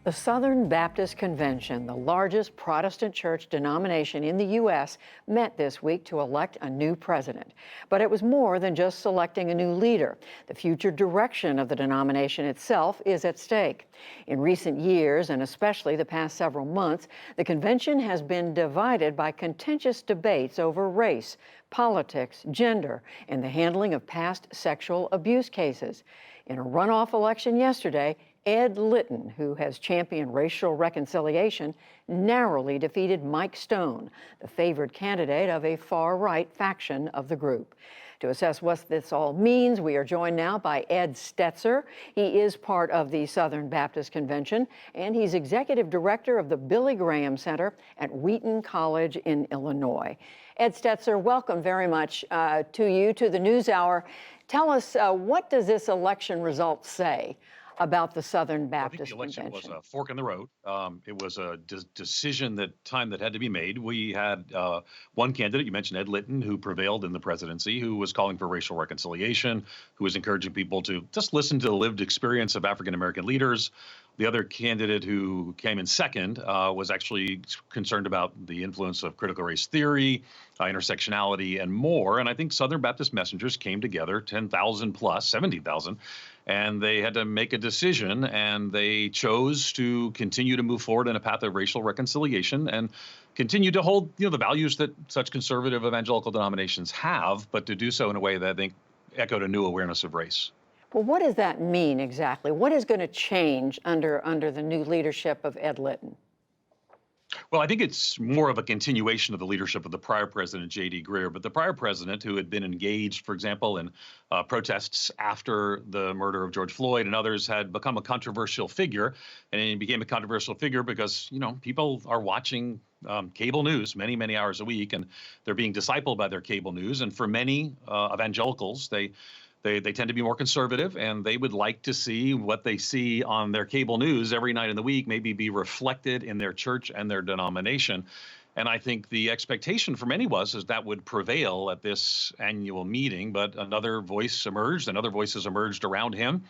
The Southern Baptist Convention, the largest Protestant church denomination in the U.S., met this week to elect a new president. But it was more than just selecting a new leader. The future direction of the denomination itself is at stake. In recent years, and especially the past several months, the convention has been divided by contentious debates over race, politics, gender, and the handling of past sexual abuse cases. In a runoff election yesterday, Ed Litton, who has championed racial reconciliation, narrowly defeated Mike Stone, the favored candidate of a far-right faction of the group. To assess what this all means, we are joined now by Ed Stetzer. He is part of the Southern Baptist Convention, and he's executive director of the Billy Graham Center at Wheaton College in Illinois. Ed Stetzer, welcome very much to the NewsHour. Tell us, what does this election result say about the Southern Baptist Convention? I think the election was a fork in the road. It was a decision that had to be made. We had one candidate, you mentioned Ed Litton, who prevailed in the presidency, who was calling for racial reconciliation, who was encouraging people to just listen to the lived experience of African-American leaders. The other candidate who came in second was actually concerned about the influence of critical race theory, intersectionality, and more. And I think Southern Baptist messengers came together, 10,000 plus, 70,000, and they had to make a decision, and they chose to continue to move forward in a path of racial reconciliation and continue to hold, the values that such conservative evangelical denominations have, but to do so in a way that I think echoed a new awareness of race. Well, what does that mean exactly? What is going to change under the new leadership of Ed Litton? Well, I think it's more of a continuation of the leadership of the prior president, J.D. Greear. But the prior president, who had been engaged, for example, in protests after the murder of George Floyd and others, had become a controversial figure. And he became a controversial figure because, people are watching cable news many, many hours a week, and they're being discipled by their cable news. And for many evangelicals, they tend to be more conservative, and they would like to see what they see on their cable news every night in the week maybe be reflected in their church and their denomination. And I think the expectation for many was that would prevail at this annual meeting, but another voice emerged, and other voices emerged around him.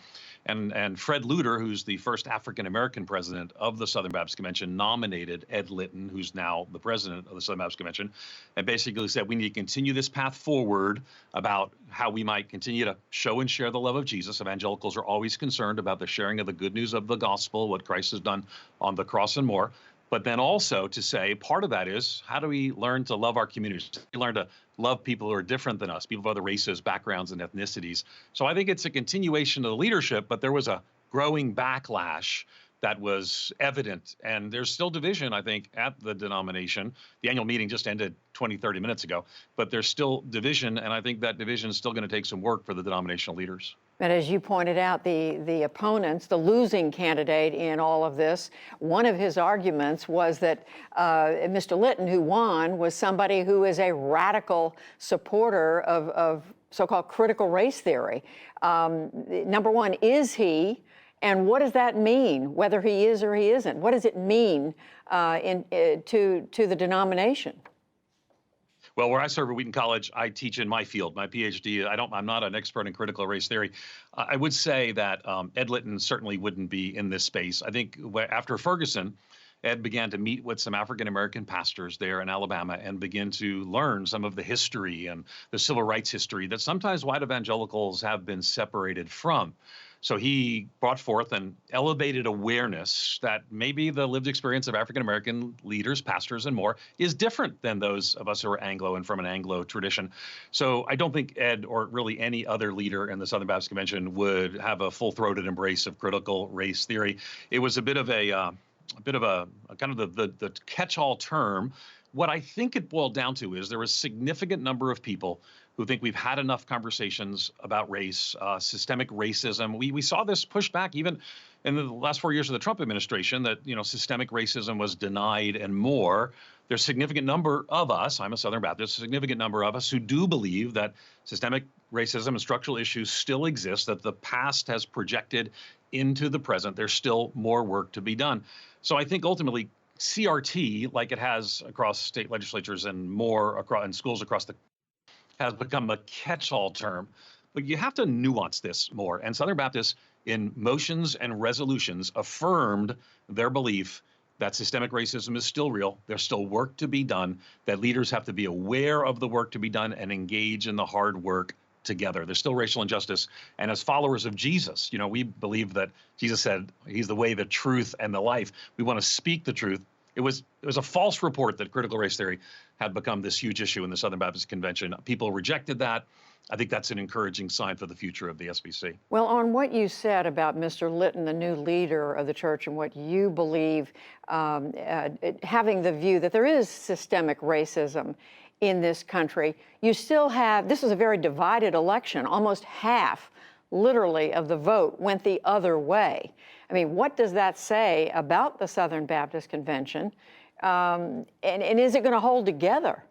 And Fred Luter, who's the first African-American president of the Southern Baptist Convention, nominated Ed Litton, who's now the president of the Southern Baptist Convention, and basically said we need to continue this path forward about how we might continue to show and share the love of Jesus. Evangelicals are always concerned about the sharing of the good news of the gospel, what Christ has done on the cross and more. But then also to say part of that is, how do we learn to love our communities? We learn to love people who are different than us, people of other races, backgrounds, and ethnicities. So I think it's a continuation of the leadership, but there was a growing backlash that was evident. And there's still division, I think, at the denomination. The annual meeting just ended 20, 30 minutes ago, but there's still division. And I think that division is still going to take some work for the denominational leaders. But as you pointed out, the opponents, the losing candidate in all of this, one of his arguments was that Mr. Litton, who won, was somebody who is a radical supporter of so-called critical race theory. Number one, is he? And what does that mean, whether he is or he isn't? What does it mean to the denomination? Well, where I serve at Wheaton College, I teach in my field, my PhD. I'm not an expert in critical race theory. I would say that Ed Litton certainly wouldn't be in this space. I think after Ferguson, Ed began to meet with some African-American pastors there in Alabama and begin to learn some of the history and the civil rights history that sometimes white evangelicals have been separated from. So he brought forth and elevated awareness that maybe the lived experience of African-American leaders, pastors, and more is different than those of us who are Anglo and from an Anglo tradition. So I don't think Ed or really any other leader in the Southern Baptist Convention would have a full-throated embrace of critical race theory. It was a bit of a kind of the catch-all term. What I think it boiled down to is there was a significant number of people who think we've had enough conversations about race, systemic racism. We saw this pushed back even in the last 4 years of the Trump administration, that systemic racism was denied and more. There's a significant number of us, I'm a Southern Baptist, a significant number of us who do believe that systemic racism and structural issues still exist, that the past has projected into the present. There's still more work to be done. So I think ultimately CRT, like it has across state legislatures and more across in schools across the, has become a catch-all term. But you have to nuance this more. And Southern Baptists in motions and resolutions, affirmed their belief that systemic racism is still real. There's still work to be done, that leaders have to be aware of the work to be done and engage in the hard work together. There's still racial injustice. And as followers of Jesus, we believe that Jesus said he's the way, the truth, and the life. We want to speak the truth. It was a false report that critical race theory had become this huge issue in the Southern Baptist Convention. People rejected that. I think that's an encouraging sign for the future of the SBC. Well, on what you said about Mr. Litton, the new leader of the church, and what you believe, having the view that there is systemic racism in this country, you still have, this is a very divided election. Almost half, literally, of the vote went the other way. I mean, what does that say about the Southern Baptist Convention? And is it going to hold together?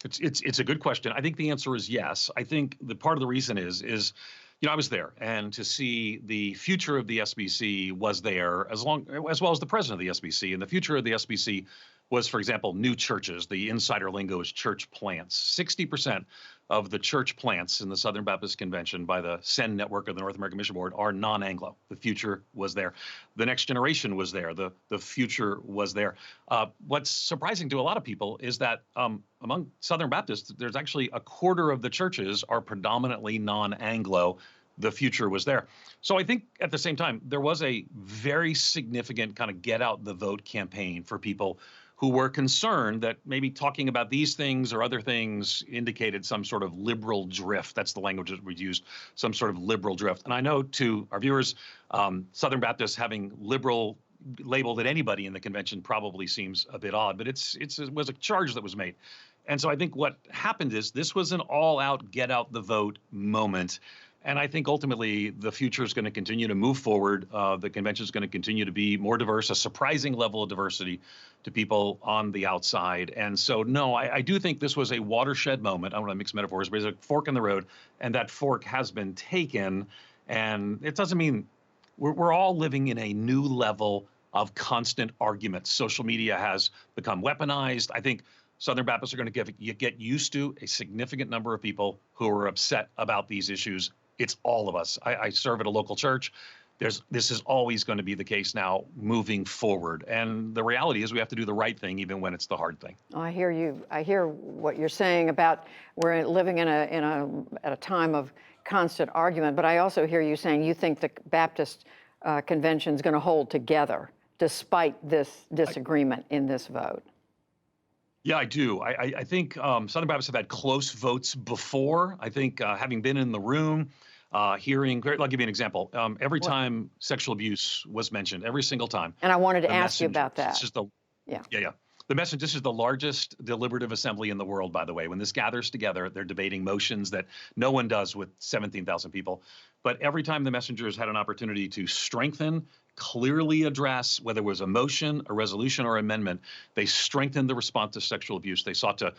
It's a good question. I think the answer is yes. I think the part of the reason is I was there, and to see the future of the SBC was there as well as the president of the SBC. And the future of the SBC was, for example, new churches. The insider lingo is church plants. 60% of the church plants in the Southern Baptist Convention by the SEND network of the North American Mission Board are non-Anglo. The future was there. The next generation was there. The future was there. What's surprising to a lot of people is that among Southern Baptists, there's actually a quarter of the churches are predominantly non-Anglo. The future was there. So I think at the same time, there was a very significant kind of get out the vote campaign for people who were concerned that maybe talking about these things or other things indicated some sort of liberal drift. That's the language that we used, some sort of liberal drift. And I know to our viewers, Southern Baptists having liberal labeled at anybody in the convention probably seems a bit odd, but it was a charge that was made. And so I think what happened is this was an all-out get out the vote moment. And I think ultimately the future is going to continue to move forward. The convention is going to continue to be more diverse, a surprising level of diversity to people on the outside. And so, no, I do think this was a watershed moment. I don't want to mix metaphors, but it's a fork in the road. And that fork has been taken. And it doesn't mean we're all living in a new level of constant arguments. Social media has become weaponized. I think Southern Baptists are going to get used to a significant number of people who are upset about these issues. It's all of us. I serve at a local church. This is always going to be the case now moving forward. And the reality is we have to do the right thing even when it's the hard thing. I hear you. I hear what you're saying about we're living at a time of constant argument, but I also hear you saying you think the Baptist Convention is going to hold together despite this disagreement in this vote. Yeah, I do. I think Southern Baptists have had close votes before. I think having been in the room, hearing, I'll give you an example. Every time sexual abuse was mentioned, every single time. And I wanted to ask you about that. Yeah. The message, this is the largest deliberative assembly in the world, by the way. When this gathers together, they're debating motions that no one does with 17,000 people. But every time the messengers had an opportunity to strengthen, clearly address, whether it was a motion, a resolution, or amendment, they strengthened the response to sexual abuse. They sought to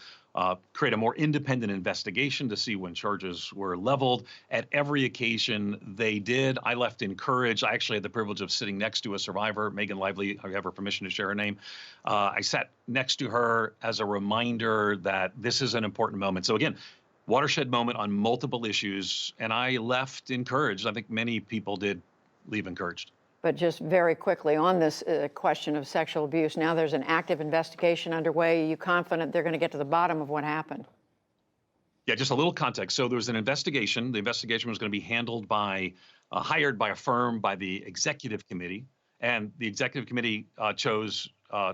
create a more independent investigation to see when charges were leveled. At every occasion they did. I left encouraged. I actually had the privilege of sitting next to a survivor, Megan Lively. I have her permission to share her name. I sat next to her as a reminder that this is an important moment. So again, watershed moment on multiple issues, and I left encouraged. I think many people did leave encouraged. But just very quickly on this question of sexual abuse, now there's an active investigation underway. Are you confident they're going to get to the bottom of what happened? Yeah, just a little context. So there was an investigation. The investigation was going to be handled by, hired by a firm, by the executive committee. And the executive committee chose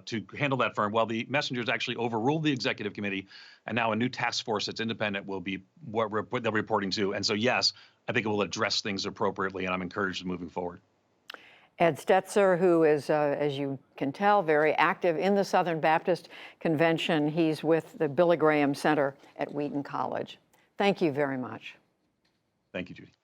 to handle that firm. Well, the messengers actually overruled the executive committee, and now a new task force that's independent will be what they're reporting to. And so, yes, I think it will address things appropriately, and I'm encouraged moving forward. Ed Stetzer, who is, as you can tell, very active in the Southern Baptist Convention. He's with the Billy Graham Center at Wheaton College. Thank you very much. Thank you, Judy.